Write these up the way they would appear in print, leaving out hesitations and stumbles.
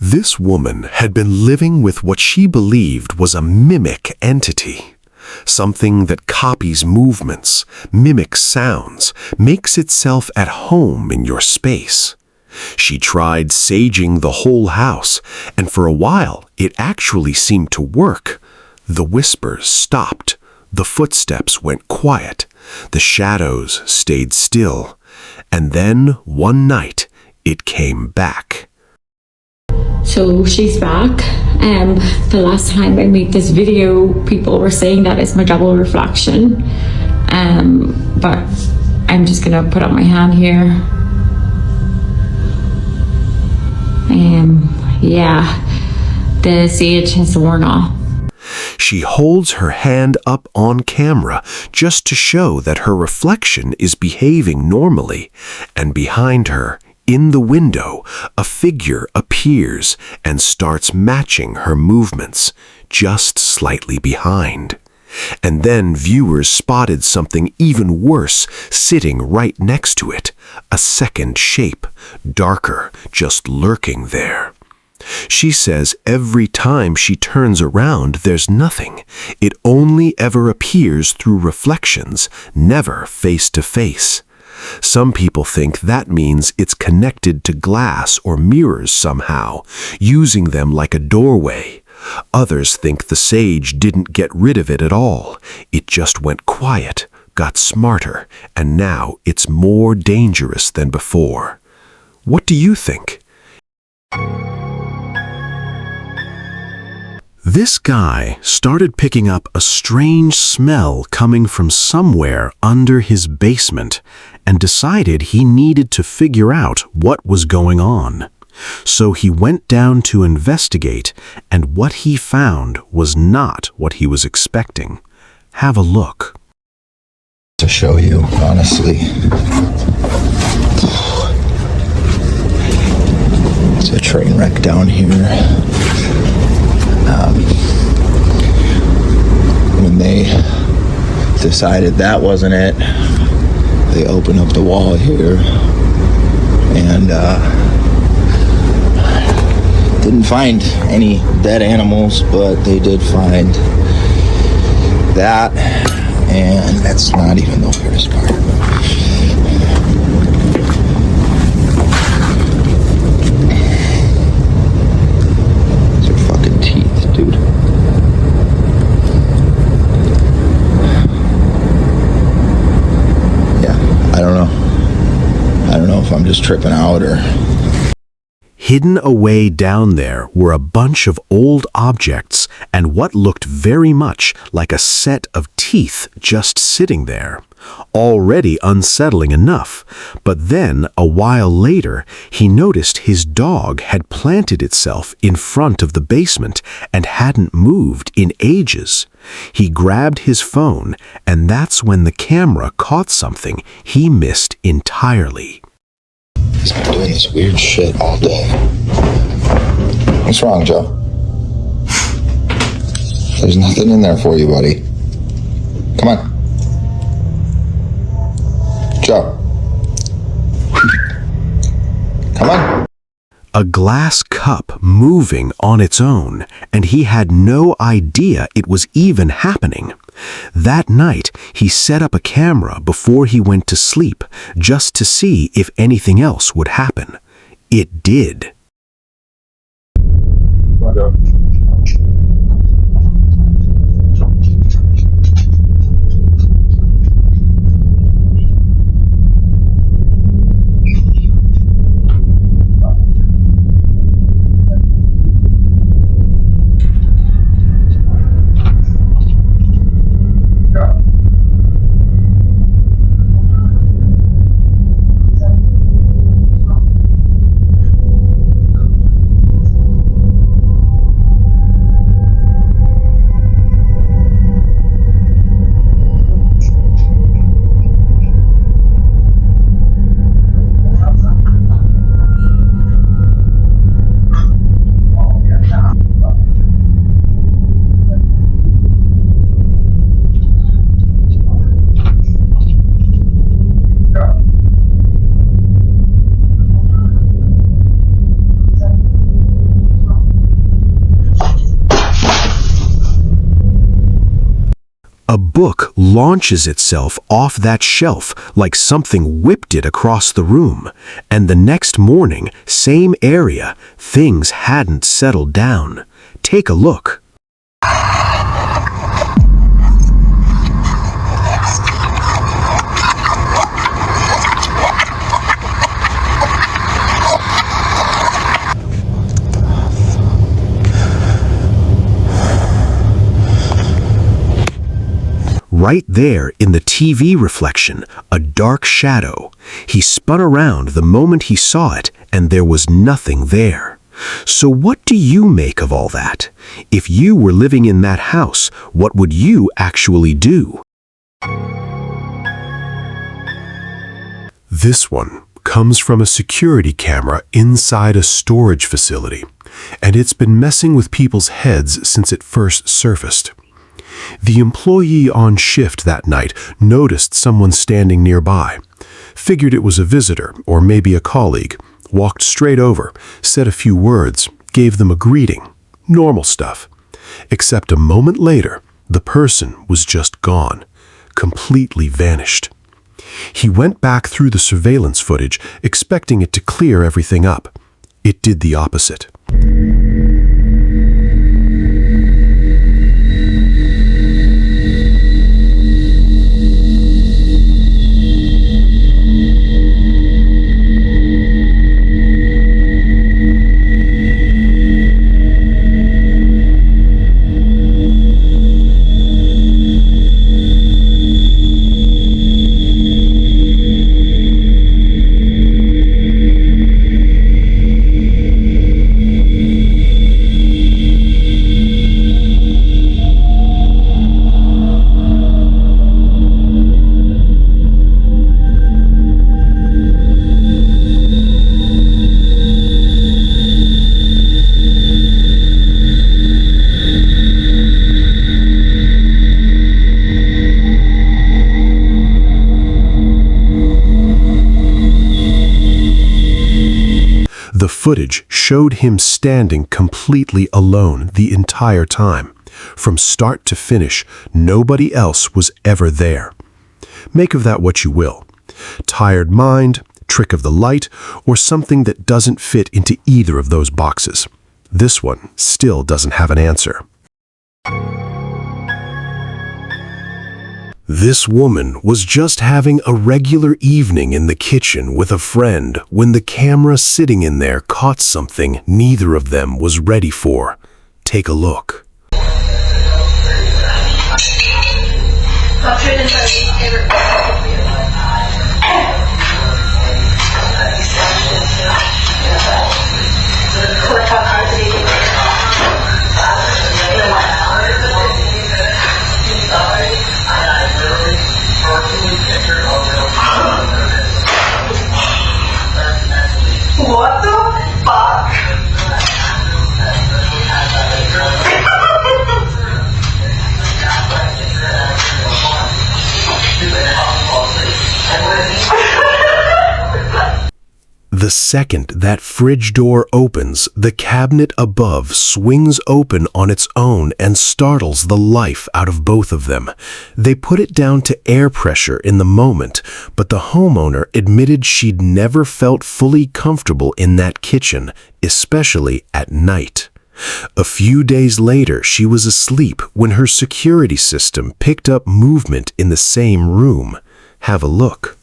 This woman had been living with what she believed was a mimic entity, something that copies movements, mimics sounds, makes itself at home in your space. She tried saging the whole house, and for a while it actually seemed to work. The whispers stopped, the footsteps went quiet, the shadows stayed still, and then one night it came back. So she's back. The last time I made this video, people were saying that it's my double reflection. But I'm just gonna put up my hand here. Yeah, the sage has worn off. She holds her hand up on camera just to show that her reflection is behaving normally, and behind her, in the window, a figure appears and starts matching her movements, just slightly behind. And then viewers spotted something even worse sitting right next to it, a second shape, darker, just lurking there. She says every time she turns around, there's nothing. It only ever appears through reflections, never face to face. Some people think that means it's connected to glass or mirrors somehow, using them like a doorway. Others think the sage didn't get rid of it at all. It just went quiet, got smarter, and now it's more dangerous than before. What do you think? This guy started picking up a strange smell coming from somewhere under his basement and decided he needed to figure out what was going on. So he went down to investigate, and what he found was not what he was expecting. Have a look. To show you, honestly. It's a train wreck down here. When they decided that wasn't it, they opened up the wall here and didn't find any dead animals, but they did find that, and that's not even the weirdest part. These are fucking teeth, dude. I don't know if I'm just tripping out or... Hidden away down there were a bunch of old objects and what looked very much like a set of teeth just sitting there. Already unsettling enough, but then a while later he noticed his dog had planted itself in front of the basement and hadn't moved in ages. He grabbed his phone, and that's when the camera caught something he missed entirely. He's been doing this weird shit all day. What's wrong, Joe? There's nothing in there for you, buddy. Come on. Joe. Come on. A glass cup moving on its own, and he had no idea it was even happening. That night, he set up a camera before he went to sleep, just to see if anything else would happen. It did. A book launches itself off that shelf like something whipped it across the room, and the next morning, same area, things hadn't settled down. Take a look. Right there in the TV reflection, a dark shadow. He spun around the moment he saw it, and there was nothing there. So what do you make of all that? If you were living in that house, what would you actually do? This one comes from a security camera inside a storage facility, and it's been messing with people's heads since it first surfaced. The employee on shift that night noticed someone standing nearby, figured it was a visitor or maybe a colleague, walked straight over, said a few words, gave them a greeting. Normal stuff. Except a moment later, the person was just gone, completely vanished. He went back through the surveillance footage, expecting it to clear everything up. It did the opposite. The footage showed him standing completely alone the entire time. From start to finish, nobody else was ever there. Make of that what you will. Tired mind, trick of the light, or something that doesn't fit into either of those boxes. This one still doesn't have an answer. This woman was just having a regular evening in the kitchen with a friend when the camera sitting in there caught something neither of them was ready for. Take a look. What the fuck? The second that fridge door opens, the cabinet above swings open on its own and startles the life out of both of them. They put it down to air pressure in the moment, but the homeowner admitted she'd never felt fully comfortable in that kitchen, especially at night. A few days later, she was asleep when her security system picked up movement in the same room. Have a look.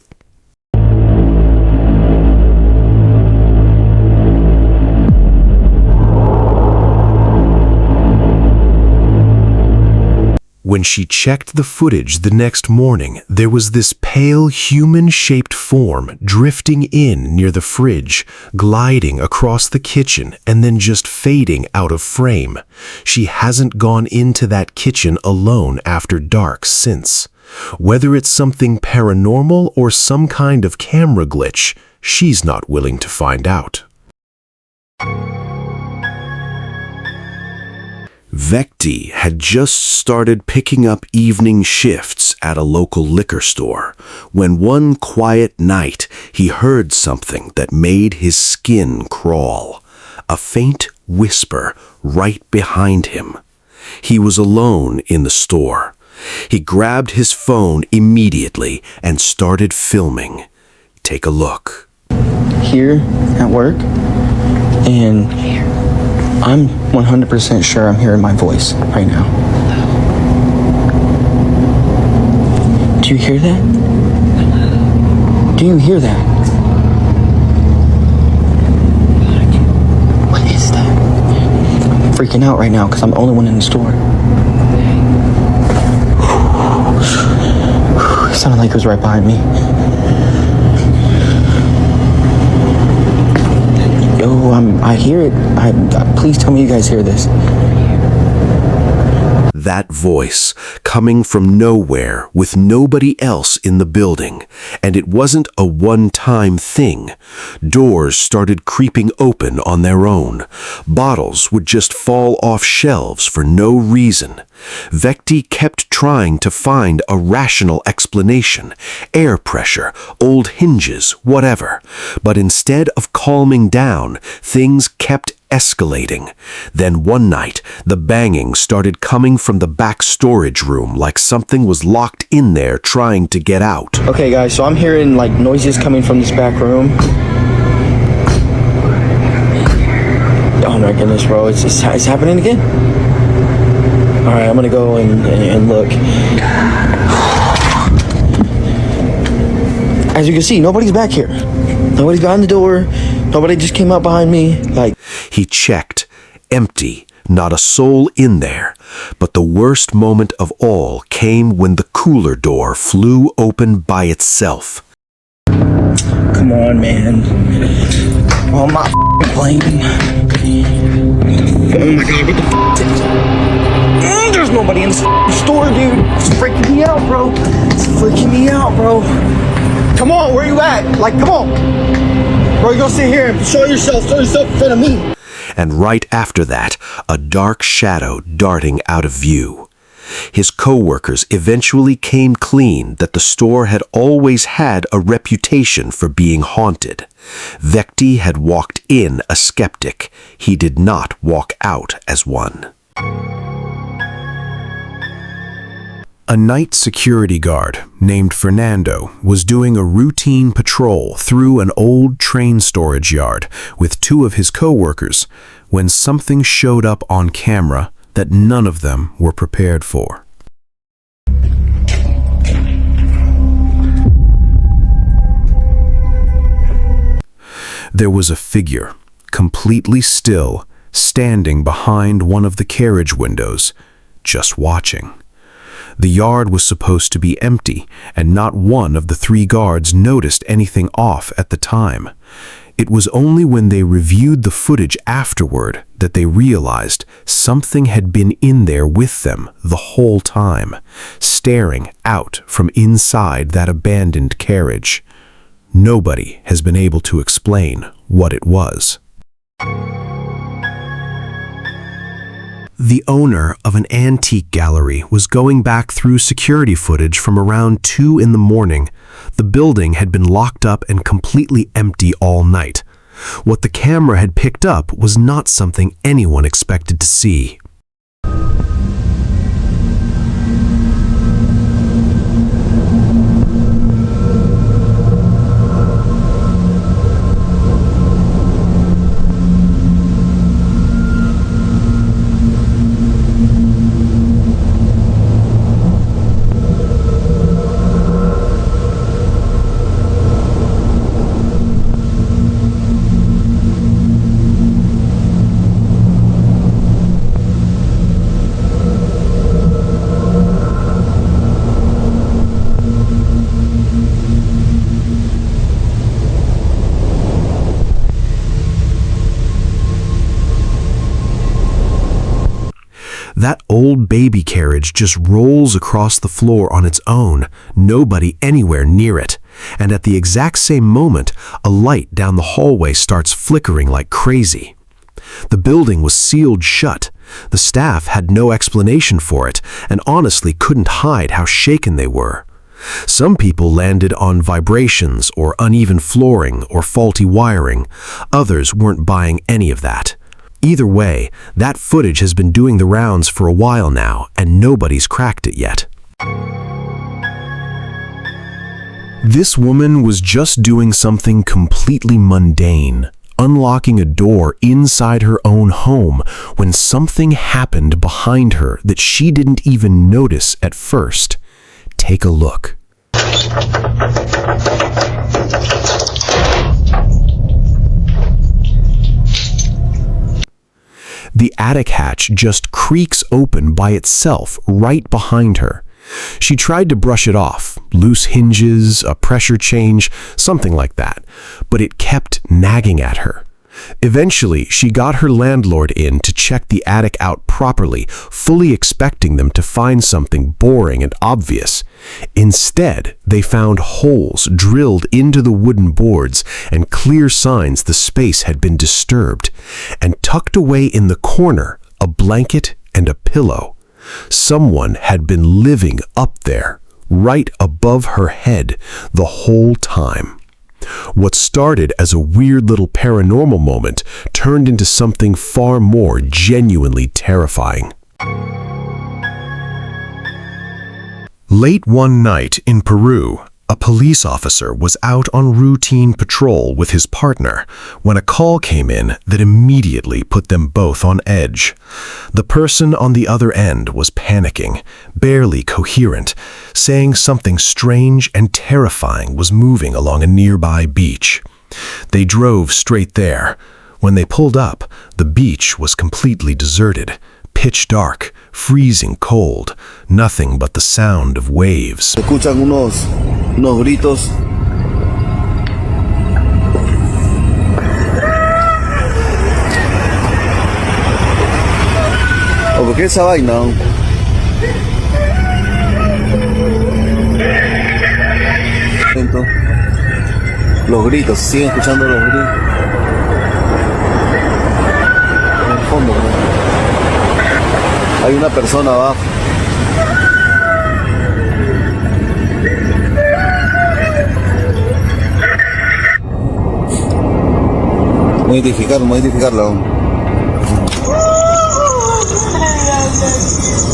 When she checked the footage the next morning, there was this pale human-shaped form drifting in near the fridge, gliding across the kitchen and then just fading out of frame. She hasn't gone into that kitchen alone after dark since. Whether it's something paranormal or some kind of camera glitch, she's not willing to find out. Vecti had just started picking up evening shifts at a local liquor store when one quiet night he heard something that made his skin crawl. A faint whisper right behind him. He was alone in the store. He grabbed his phone immediately and started filming. Take a look. Here at work, and I'm 100% sure I'm hearing my voice right now. Do you hear that? Do you hear that? What is that? I'm freaking out right now because I'm the only one in the store. It sounded like it was right behind me. Yo, I hear it. Please tell me you guys hear this. That voice coming from nowhere with nobody else in the building, and it wasn't a one-time thing. Doors started creeping open on their own. Bottles would just fall off shelves for no reason. Vecti kept trying to find a rational explanation, air pressure, old hinges, whatever. But instead of calming down, things kept escalating. Then one night, the banging started coming from the back storage room like something was locked in there trying to get out. Okay guys, so I'm hearing like noises coming from this back room. Oh my goodness, bro, it's happening again. All right, I'm gonna go and look. As you can see, nobody's back here. Nobody's behind the door. Nobody just came up behind me. Like, he checked. Empty. Not a soul in there. But the worst moment of all came when the cooler door flew open by itself. come on, man. Oh, I'm not playing. Oh my god, what the there's nobody in the store, dude. It's freaking me out, bro. It's freaking me out, bro. Come on, where you at? Like, come on. Bro, you gonna sit here and show yourself in front of me. And right after that, a dark shadow darting out of view. His co-workers eventually came clean that the store had always had a reputation for being haunted. Vecti had walked in a skeptic. He did not walk out as one. A night security guard named Fernando was doing a routine patrol through an old train storage yard with two of his co-workers when something showed up on camera that none of them were prepared for. There was a figure, completely still, standing behind one of the carriage windows, just watching. The yard was supposed to be empty, and not one of the three guards noticed anything off at the time. It was only when they reviewed the footage afterward that they realized something had been in there with them the whole time, staring out from inside that abandoned carriage. Nobody has been able to explain what it was. The owner of an antique gallery was going back through security footage from around 2 in the morning. The building had been locked up and completely empty all night. What the camera had picked up was not something anyone expected to see. That old baby carriage just rolls across the floor on its own, nobody anywhere near it. And at the exact same moment, a light down the hallway starts flickering like crazy. The building was sealed shut. The staff had no explanation for it, and honestly couldn't hide how shaken they were. Some people landed on vibrations or uneven flooring or faulty wiring. Others weren't buying any of that. Either way, that footage has been doing the rounds for a while now, and nobody's cracked it yet. This woman was just doing something completely mundane, unlocking a door inside her own home when something happened behind her that she didn't even notice at first. Take a look. The attic hatch just creaks open by itself right behind her. She tried to brush it off, loose hinges, a pressure change, something like that, but it kept nagging at her. Eventually, she got her landlord in to check the attic out properly, fully expecting them to find something boring and obvious. Instead, they found holes drilled into the wooden boards and clear signs the space had been disturbed. And tucked away in the corner, a blanket and a pillow. Someone had been living up there, right above her head, the whole time. What started as a weird little paranormal moment turned into something far more genuinely terrifying. Late one night in Peru, a police officer was out on routine patrol with his partner when a call came in that immediately put them both on edge. The person on the other end was panicking, barely coherent, saying something strange and terrifying was moving along a nearby beach. They drove straight there. When they pulled up, the beach was completely deserted. Pitch dark, freezing cold, nothing but the sound of waves. Escuchan unos gritos. ¿O por qué esa vaina? Los gritos, siguen escuchando los gritos. En el fondo, ¿no? Hay una persona abajo. Voy a identificarla.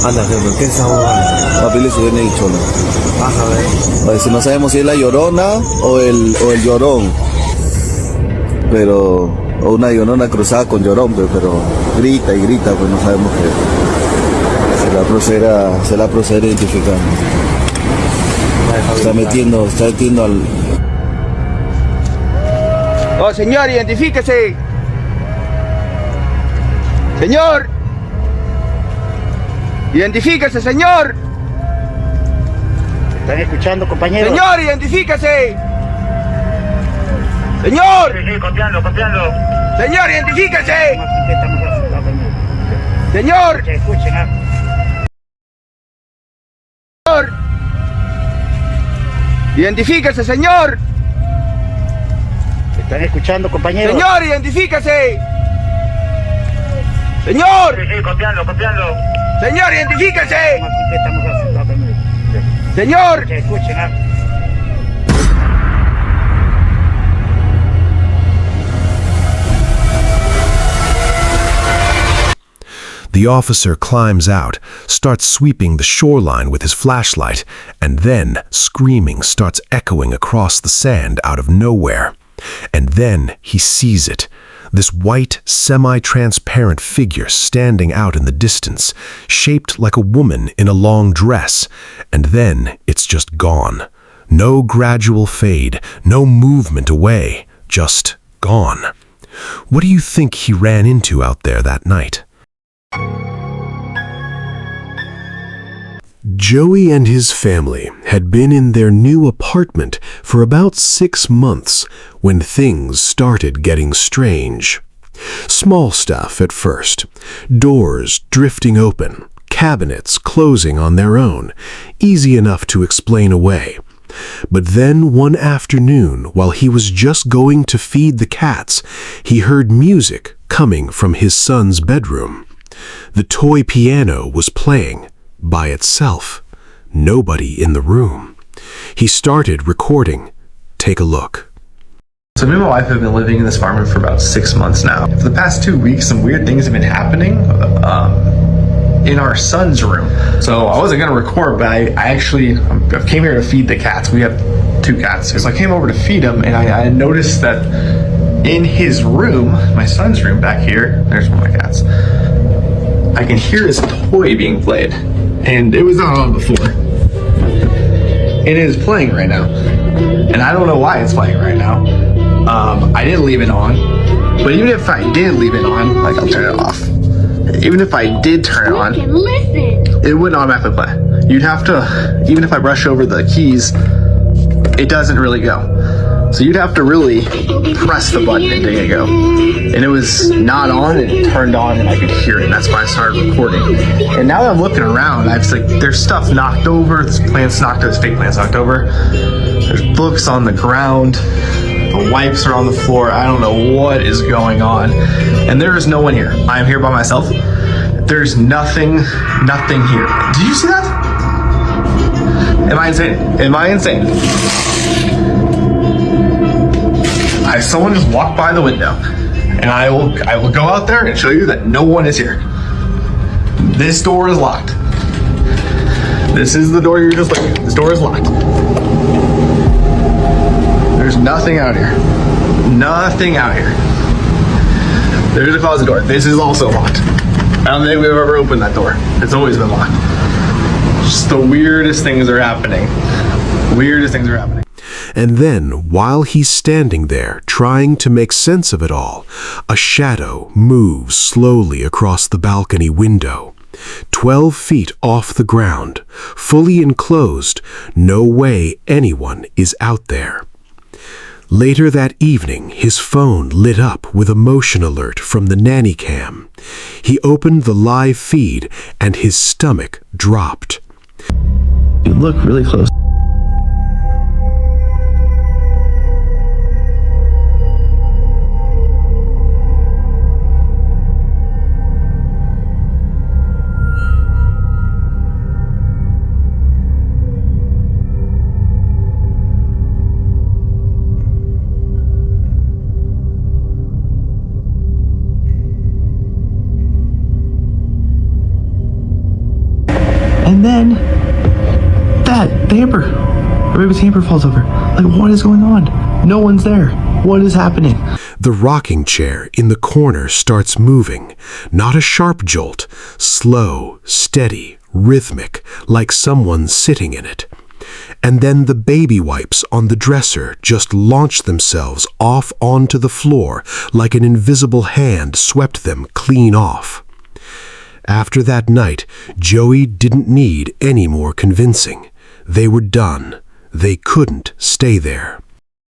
Anda, ¿qué es esa boda? Papi le suben el cholo. Vas a ver. A ver si no sabemos si es la llorona o el llorón. Pero, o una llorona cruzada con llorón, pero grita y grita, pues no sabemos qué. Se la procede a identificar. Está metiendo al... Oh, señor, identifíquese. Señor. Identifíquese, señor. ¿Están escuchando, compañeros? Señor, identifíquese. Señor. Sí, copiando. Señor, identifíquese. Señor. Escuchen, Señor. Identifíquese, señor. ¿Están escuchando, compañeros? Señor, identifíquese. Señor. Sí, copiando. Señor, identifíquese. Señor. Escuchen, The officer climbs out, starts sweeping the shoreline with his flashlight, and then screaming starts echoing across the sand out of nowhere. And then he sees it. This white, semi-transparent figure standing out in the distance, shaped like a woman in a long dress, and then it's just gone. No gradual fade, no movement away, just gone. What do you think he ran into out there that night? Joey and his family had been in their new apartment for about 6 months when things started getting strange. Small stuff at first, doors drifting open, cabinets closing on their own, easy enough to explain away. But then one afternoon, while he was just going to feed the cats, he heard music coming from his son's bedroom. The toy piano was playing by itself. Nobody in the room. He started recording. Take a look. So me and my wife have been living in this apartment for about 6 months now. For the past 2 weeks, some weird things have been happening. in our son's room. So I wasn't gonna record, but I came here to feed the cats. We have 2 cats. So I came over to feed them, and I noticed that in his room, my son's room back here, there's one of my cats, I can hear his toy being played. And it was not on before. It is playing right now. And I don't know why it's playing right now. I didn't leave it on. But even if I did leave it on, like, I'll turn it off. Even if I did turn it on, it wouldn't automatically play. You'd have to, even if I brush over the keys, it doesn't really go. So you'd have to really press the button and make it go. And it was not on, and it turned on, and I could hear it. And that's why I started recording. And now that I'm looking around, I was like, there's stuff knocked over. There's plants knocked over. There's fake plants knocked over. There's books on the ground. The wipes are on the floor. I don't know what is going on. And there is no one here. I am here by myself. There's nothing here. Did you see that? Am I insane? Am I insane? Someone just walked by the window, and I will go out there and show you that no one is here. This door is locked. This is the door you're just looking at. This door is locked. There's nothing out here. Nothing out here. There's a closet door. This is also locked. I don't think we've ever opened that door. It's always been locked. Just the weirdest things are happening. Weirdest things are happening. And then, while he's standing there, trying to make sense of it all, a shadow moves slowly across the balcony window. 12 feet off the ground, fully enclosed, no way anyone is out there. Later that evening, his phone lit up with a motion alert from the nanny cam. He opened the live feed, and his stomach dropped. You look really close. And then the hamper, or maybe the hamper falls over. Like, what is going on? No one's there. What is happening? The rocking chair in the corner starts moving, not a sharp jolt, slow, steady, rhythmic, like someone sitting in it. And then the baby wipes on the dresser just launch themselves off onto the floor like an invisible hand swept them clean off. After that night, Joey didn't need any more convincing. They were done. They couldn't stay there.